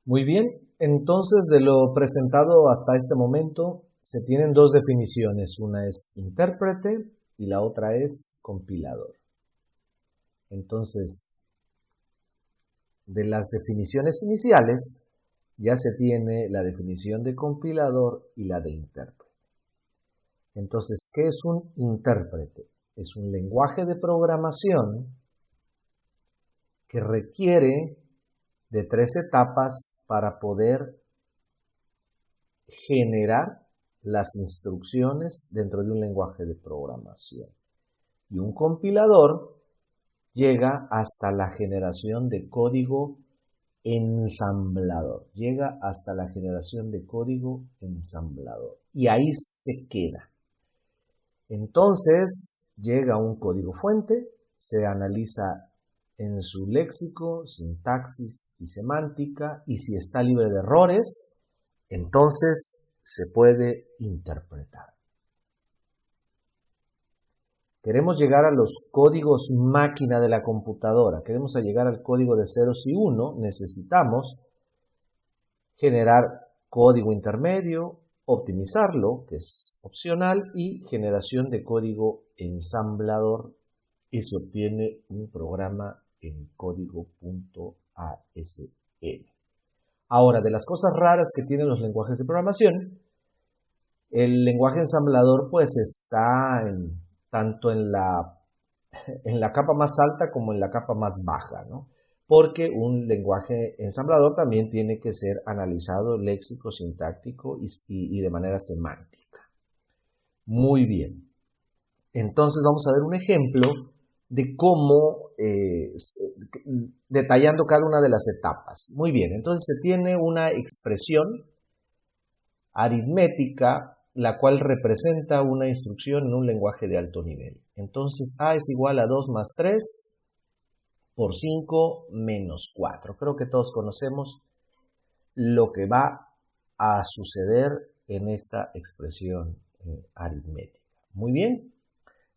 Muy bien, entonces de lo presentado hasta este momento se tienen dos definiciones, una es intérprete y la otra es compilador. Entonces, de las definiciones iniciales ya se tiene la definición de compilador y la de intérprete. Entonces, ¿qué es un intérprete? Es un lenguaje de programación que requiere de 3 etapas para poder generar las instrucciones dentro de un lenguaje de programación. Y un compilador llega hasta la generación de código ensamblador. Llega hasta la generación de código ensamblador. Y ahí se queda. Entonces llega un código fuente, se analiza en su léxico, sintaxis y semántica, y si está libre de errores, entonces se puede interpretar. Queremos llegar a los códigos máquina de la computadora, queremos llegar al código de ceros y 1, necesitamos generar código intermedio, optimizarlo, que es opcional, y generación de código ensamblador, y se obtiene un programa en código.asm. Ahora, de las cosas raras que tienen los lenguajes de programación, el lenguaje ensamblador pues está tanto en la capa más alta como en la capa más baja, ¿no? Porque un lenguaje ensamblador también tiene que ser analizado léxico, sintáctico y de manera semántica. Muy bien. Entonces vamos a ver un ejemplo de cómo, detallando cada una de las etapas. Muy bien, entonces se tiene una expresión aritmética, la cual representa una instrucción en un lenguaje de alto nivel. Entonces A es igual a 2 más 3 por 5 menos 4. Creo que todos conocemos lo que va a suceder en esta expresión aritmética. Muy bien.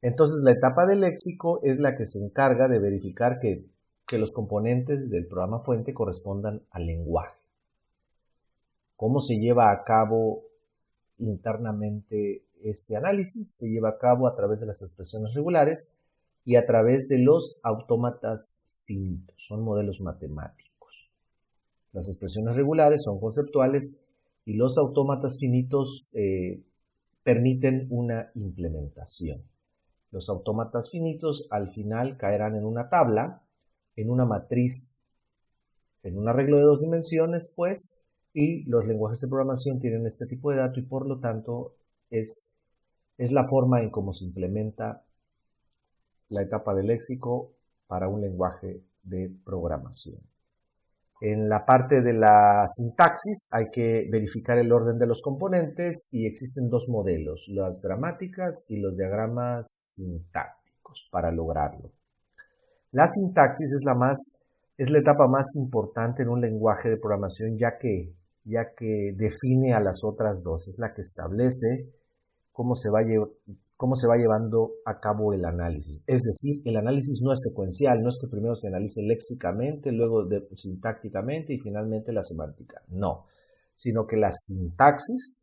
Entonces la etapa del léxico es la que se encarga de verificar que los componentes del programa fuente correspondan al lenguaje. ¿Cómo se lleva a cabo internamente este análisis? Se lleva a cabo a través de las expresiones regulares y a través de los autómatas finitos. Son modelos matemáticos. Las expresiones regulares son conceptuales y los autómatas finitos permiten una implementación. Los autómatas finitos al final caerán en una tabla, en una matriz, en un arreglo de 2 dimensiones, pues, y los lenguajes de programación tienen este tipo de dato y por lo tanto es la forma en cómo se implementa la etapa del léxico para un lenguaje de programación. En la parte de la sintaxis hay que verificar el orden de los componentes y existen 2 modelos, las gramáticas y los diagramas sintácticos para lograrlo. La sintaxis es la etapa más importante en un lenguaje de programación ya que define a las otras 2, es la que establece cómo se va llevando a cabo el análisis. Es decir, el análisis no es secuencial, no es que primero se analice léxicamente, luego sintácticamente y finalmente la semántica. No, sino que la sintaxis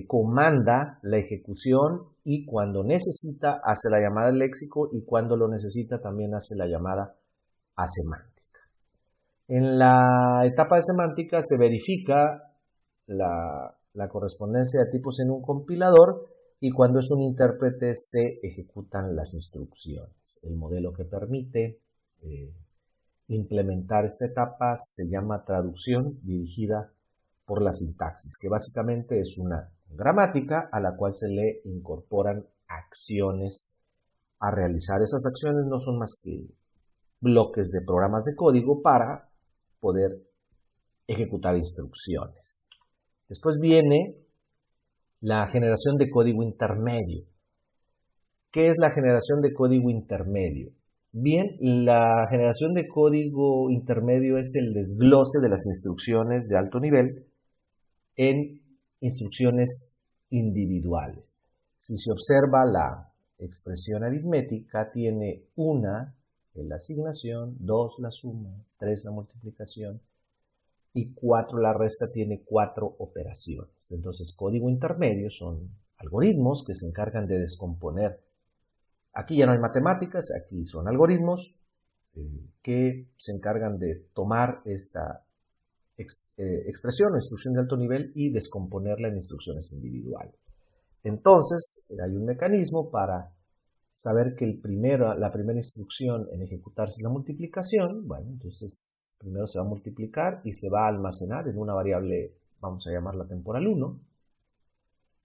comanda la ejecución y cuando necesita hace la llamada al léxico y cuando lo necesita también hace la llamada a semántica. En la etapa de semántica se verifica la correspondencia de tipos en un compilador y cuando es un intérprete se ejecutan las instrucciones. El modelo que permite implementar esta etapa se llama traducción dirigida por la sintaxis, que básicamente es una gramática a la cual se le incorporan acciones a realizar. Esas acciones no son más que bloques de programas de código para poder ejecutar instrucciones. Después viene la generación de código intermedio. ¿Qué es la generación de código intermedio? Bien, la generación de código intermedio es el desglose de las instrucciones de alto nivel en instrucciones individuales. Si se observa la expresión aritmética, tiene una la asignación, 2 la suma, 3 la multiplicación y 4 la resta, tiene 4 operaciones. Entonces, código intermedio son algoritmos que se encargan de descomponer. Aquí ya no hay matemáticas, aquí son algoritmos que se encargan de tomar esta expresión o instrucción de alto nivel y descomponerla en instrucciones individuales. Entonces, hay un mecanismo para saber que la primera instrucción en ejecutarse es la multiplicación. Bueno, entonces primero se va a multiplicar y se va a almacenar en una variable, vamos a llamarla temporal 1.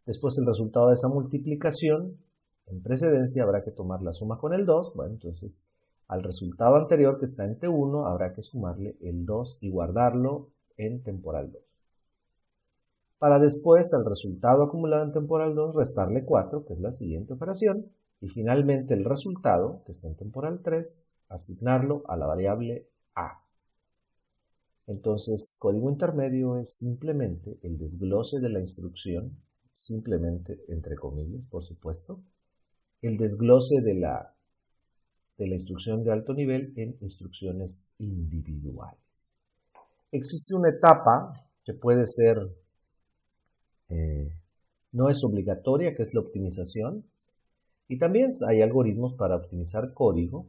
Después el resultado de esa multiplicación, en precedencia habrá que tomar la suma con el 2. Bueno, entonces al resultado anterior, que está en T1, habrá que sumarle el 2 y guardarlo en temporal 2. Para después, al resultado acumulado en temporal 2, restarle 4, que es la siguiente operación, y finalmente el resultado, que está en temporal 3, asignarlo a la variable A. Entonces, código intermedio es simplemente el desglose de la instrucción, simplemente, entre comillas, por supuesto, el desglose de la instrucción de alto nivel en instrucciones individuales. Existe una etapa que puede ser, no es obligatoria, que es la optimización, y también hay algoritmos para optimizar código,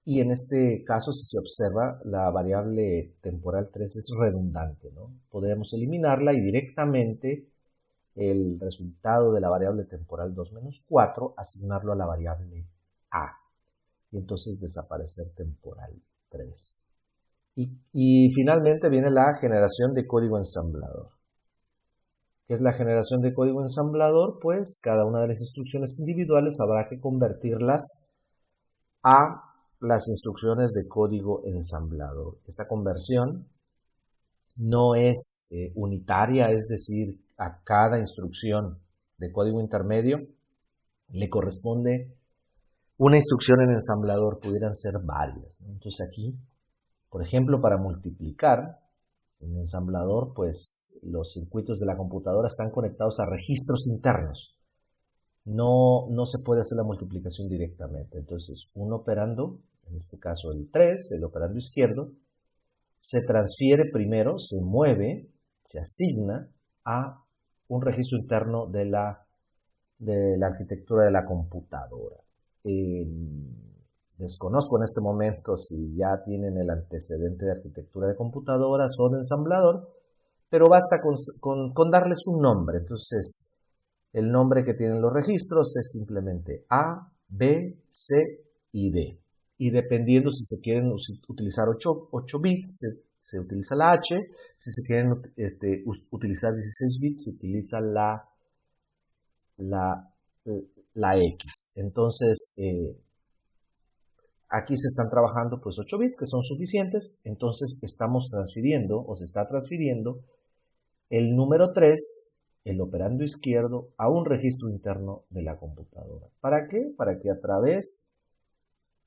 y en este caso, si se observa, la variable temporal 3 es redundante, ¿no? Podemos eliminarla y directamente el resultado de la variable temporal 2 menos 4 asignarlo a la variable A, y entonces desaparecer temporal 3. Y finalmente viene la generación de código ensamblador. ¿Qué es la generación de código ensamblador? Pues cada una de las instrucciones individuales habrá que convertirlas a las instrucciones de código ensamblador. Esta conversión no es unitaria, es decir, a cada instrucción de código intermedio le corresponde una instrucción en ensamblador, pudieran ser varias, ¿no? Entonces aquí, por ejemplo, para multiplicar en ensamblador, pues los circuitos de la computadora están conectados a registros internos. No se puede hacer la multiplicación directamente. Entonces, un operando, en este caso el 3, el operando izquierdo, se transfiere primero, se mueve, se asigna a un registro interno de la arquitectura de la computadora. Desconozco en este momento si ya tienen el antecedente de arquitectura de computadoras o de ensamblador, pero basta con darles un nombre. Entonces, el nombre que tienen los registros es simplemente A, B, C y D. Y dependiendo si se quieren utilizar 8 bits, se utiliza la H. Si se quieren utilizar 16 bits, se utiliza la X. Entonces, aquí se están trabajando pues 8 bits, que son suficientes. Entonces, estamos transfiriendo, o se está transfiriendo, el número 3, el operando izquierdo, a un registro interno de la computadora. ¿Para qué? Para que a través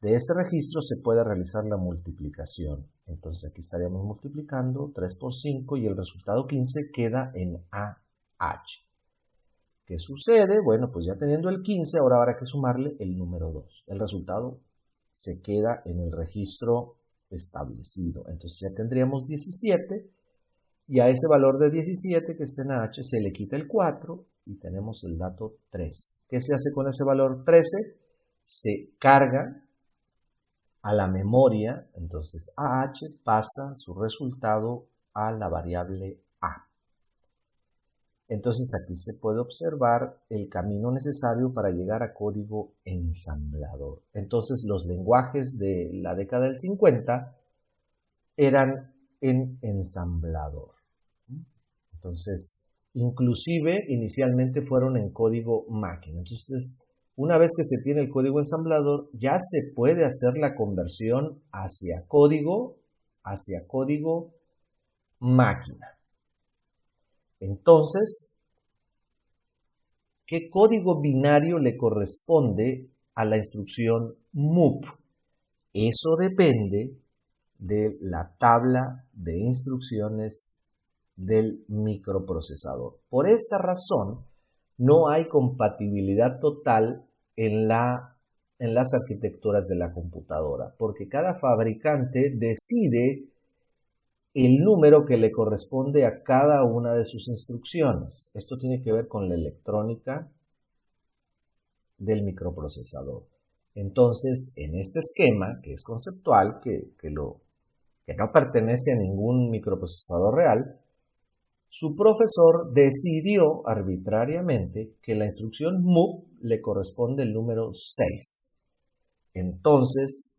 de ese registro se pueda realizar la multiplicación. Entonces aquí estaríamos multiplicando 3 por 5 y el resultado 15 queda en AH. ¿Qué sucede? Bueno, pues ya teniendo el 15, ahora habrá que sumarle el número 2. El resultado se queda en el registro establecido. Entonces ya tendríamos 17. Y a ese valor de 17 que está en H se le quita el 4 y tenemos el dato 3. ¿Qué se hace con ese valor 13? Se carga a la memoria, entonces AH pasa su resultado a la variable A. Entonces aquí se puede observar el camino necesario para llegar a código ensamblador. Entonces los lenguajes de la década del 50 eran en ensamblador. Entonces, inclusive inicialmente fueron en código máquina. Entonces, una vez que se tiene el código ensamblador, ya se puede hacer la conversión hacia código máquina. Entonces, ¿qué código binario le corresponde a la instrucción MOV? Eso depende de la tabla de instrucciones del microprocesador. Por esta razón, no hay compatibilidad total en en las arquitecturas de la computadora, porque cada fabricante decide el número que le corresponde a cada una de sus instrucciones. Esto tiene que ver con la electrónica del microprocesador. Entonces, en este esquema, que es conceptual, que no pertenece a ningún microprocesador real, su profesor decidió arbitrariamente que la instrucción move le corresponde el número 6. Entonces,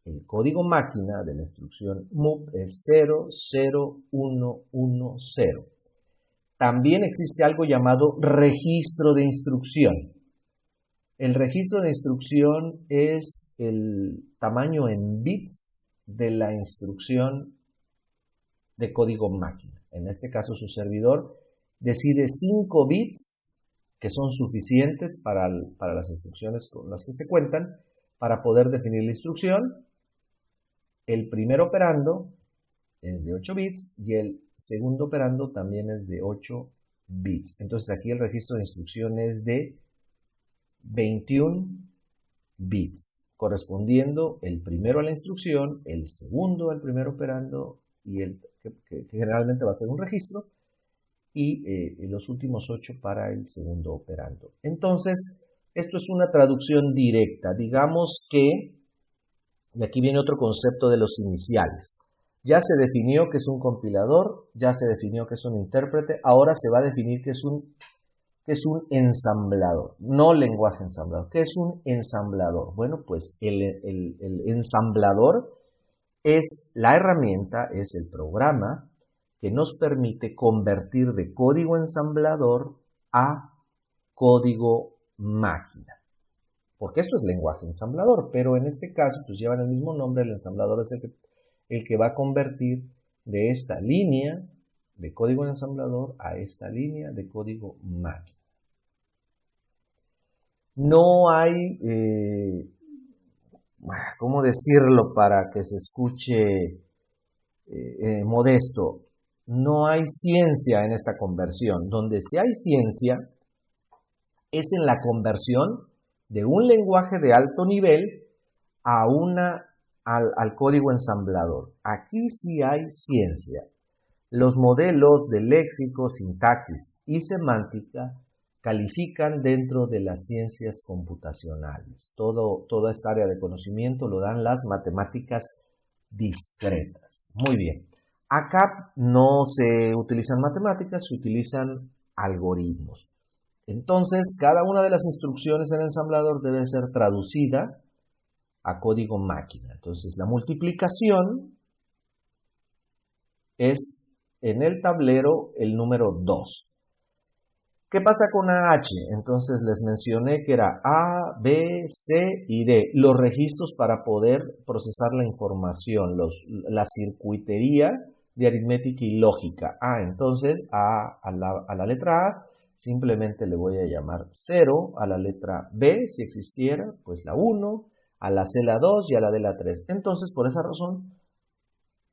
el código máquina de la instrucción move es 00110. También existe algo llamado registro de instrucción. El registro de instrucción es el tamaño en bits de la instrucción de código máquina. En este caso, su servidor decide 5 bits, que son suficientes para las instrucciones con las que se cuentan, para poder definir la instrucción. El primer operando es de 8 bits y el segundo operando también es de 8 bits. Entonces aquí el registro de instrucción es de 21 bits, correspondiendo el primero a la instrucción, el segundo al primer operando, y que generalmente va a ser un registro, y los últimos 8 para el segundo operando. Entonces, esto es una traducción directa. Digamos que, y aquí viene otro concepto de los iniciales. Ya se definió que es un compilador, ya se definió que es un intérprete, ahora se va a definir que es un ensamblador, no lenguaje ensamblador. ¿Qué es un ensamblador? Bueno, pues el ensamblador es la herramienta, es el programa que nos permite convertir de código ensamblador a código máquina. Porque esto es lenguaje ensamblador, pero en este caso pues llevan el mismo nombre. El ensamblador es el que va a convertir de esta línea de código ensamblador a esta línea de código máquina. No hay, ¿cómo decirlo para que se escuche modesto? No hay ciencia en esta conversión. Donde sí hay ciencia es en la conversión de un lenguaje de alto nivel al código ensamblador. Aquí sí hay ciencia. Los modelos de léxico, sintaxis y semántica califican dentro de las ciencias computacionales. Toda esta área de conocimiento lo dan las matemáticas discretas. Muy bien. Acá no se utilizan matemáticas, se utilizan algoritmos. Entonces, cada una de las instrucciones del ensamblador debe ser traducida a código máquina. Entonces, la multiplicación es en el tablero el número 2. ¿Qué pasa con AH? Entonces les mencioné que era A, B, C y D, los registros para poder procesar la información, la circuitería de aritmética y lógica. Entonces a la letra A simplemente le voy a llamar 0, a la letra B, si existiera, pues la 1, a la C la 2 y a la D la 3. Entonces, por esa razón,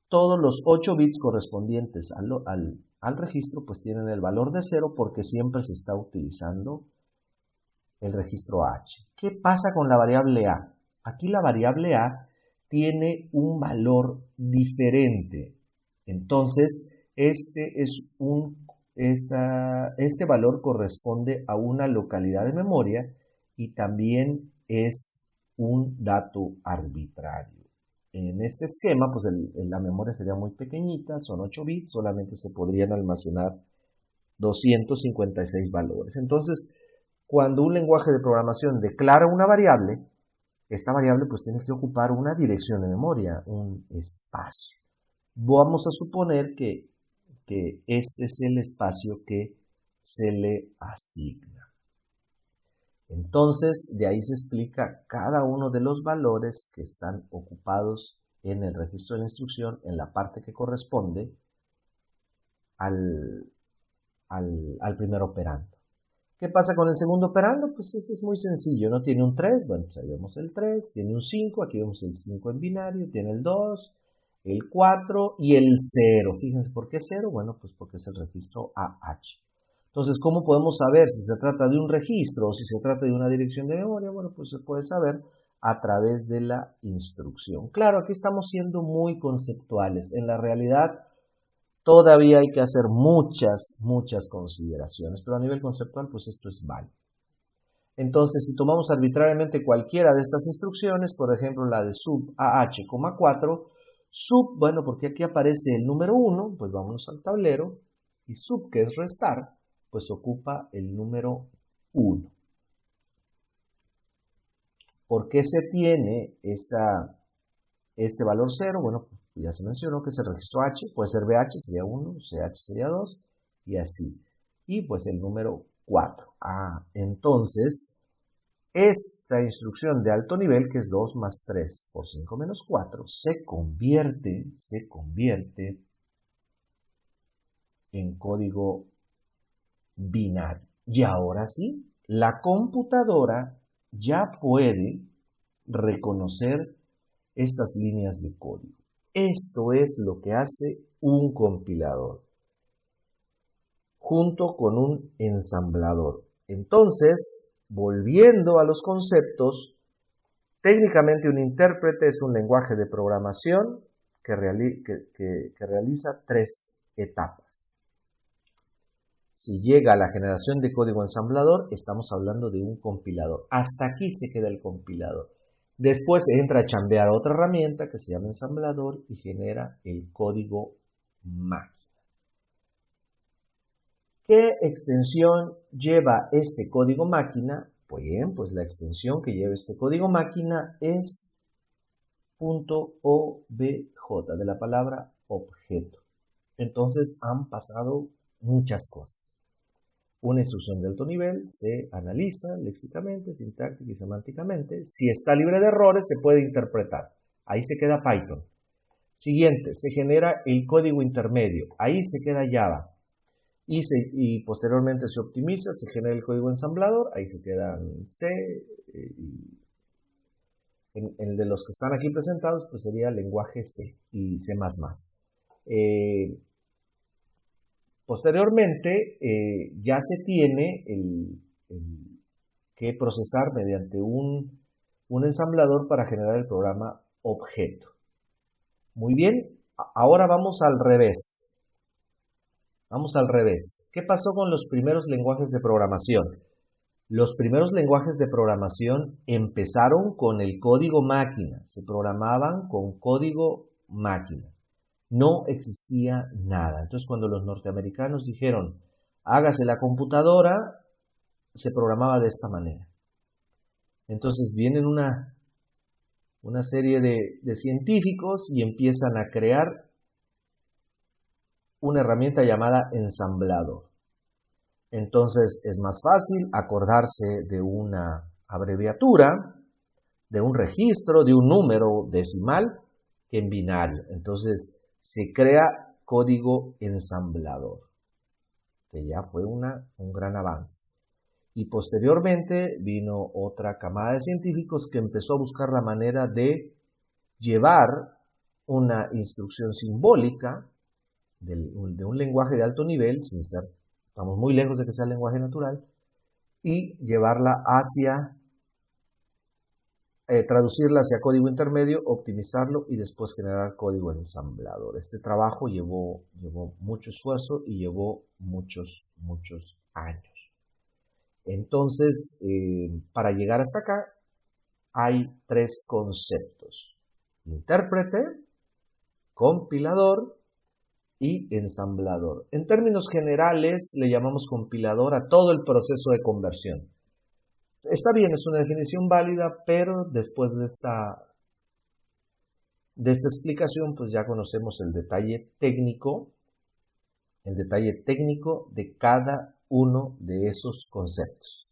todos los 8 bits correspondientes al registro pues tienen el valor de 0 porque siempre se está utilizando el registro H. ¿Qué pasa con la variable A? Aquí la variable A tiene un valor diferente. Entonces, este valor corresponde a una localidad de memoria y también es un dato arbitrario. En este esquema, pues la memoria sería muy pequeñita, son 8 bits, solamente se podrían almacenar 256 valores. Entonces, cuando un lenguaje de programación declara una variable, esta variable pues tiene que ocupar una dirección de memoria, un espacio. Vamos a suponer que este es el espacio que se le asigna. Entonces, de ahí se explica cada uno de los valores que están ocupados en el registro de instrucción en la parte que corresponde al primer operando. ¿Qué pasa con el segundo operando? Pues ese es muy sencillo, ¿no? Tiene un 3, bueno, pues ahí vemos el 3, tiene un 5, aquí vemos el 5 en binario, tiene el 2, el 4 y el 0. Fíjense, ¿por qué 0? Bueno, pues porque es el registro AH. Entonces, ¿cómo podemos saber si se trata de un registro o si se trata de una dirección de memoria? Bueno, pues se puede saber a través de la instrucción. Claro, aquí estamos siendo muy conceptuales. En la realidad, todavía hay que hacer muchas consideraciones, pero a nivel conceptual, pues esto es válido. Entonces, si tomamos arbitrariamente cualquiera de estas instrucciones, por ejemplo, la de sub AH,4, sub, bueno, porque aquí aparece el número 1, pues vámonos al tablero, y sub, que es restar, pues ocupa el número 1. ¿Por qué se tiene este valor 0? Bueno, ya se mencionó que es el registro H, puede ser BH, sería 1, CH sería 2, y así. Y pues el número 4. Entonces, esta instrucción de alto nivel, que es 2 más 3 por 5 menos 4, se convierte en código binario. Y ahora sí, la computadora ya puede reconocer estas líneas de código. Esto es lo que hace un compilador junto con un ensamblador. Entonces, volviendo a los conceptos, técnicamente un intérprete es un lenguaje de programación que realiza 3 etapas. Si llega a la generación de código ensamblador, estamos hablando de un compilador. Hasta aquí se queda el compilador. Después entra a chambear otra herramienta que se llama ensamblador y genera el código máquina. ¿Qué extensión lleva este código máquina? Pues bien, pues la extensión que lleva este código máquina es .obj, de la palabra objeto. Entonces han pasado muchas cosas. Una instrucción de alto nivel se analiza léxicamente, sintáctica y semánticamente. Si está libre de errores, se puede interpretar. Ahí se queda Python. Siguiente, se genera el código intermedio. Ahí se queda Java. Y posteriormente se optimiza, se genera el código ensamblador. Ahí se queda C. El de los que están aquí presentados, pues sería lenguaje C y C++. Posteriormente, ya se tiene que procesar mediante un ensamblador para generar el programa objeto. Muy bien, ahora vamos al revés. ¿Qué pasó con los primeros lenguajes de programación? Los primeros lenguajes de programación empezaron con el código máquina, se programaban con código máquina. No existía nada. Entonces, cuando los norteamericanos dijeron, hágase la computadora, se programaba de esta manera. Entonces, vienen una serie de científicos y empiezan a crear una herramienta llamada ensamblador. Entonces, es más fácil acordarse de una abreviatura, de un registro, de un número decimal, que en binario. Entonces, se crea código ensamblador, que ya fue un gran avance. Y posteriormente vino otra camada de científicos que empezó a buscar la manera de llevar una instrucción simbólica de un lenguaje de alto nivel, estamos muy lejos de que sea lenguaje natural, y llevarla hacia traducirla hacia código intermedio, optimizarlo y después generar código ensamblador. Este trabajo llevó mucho esfuerzo y llevó muchos años. Entonces, para llegar hasta acá, hay 3 conceptos: intérprete, compilador y ensamblador. En términos generales, le llamamos compilador a todo el proceso de conversión. Está bien, es una definición válida, pero después de esta explicación, pues ya conocemos el detalle técnico de cada uno de esos conceptos.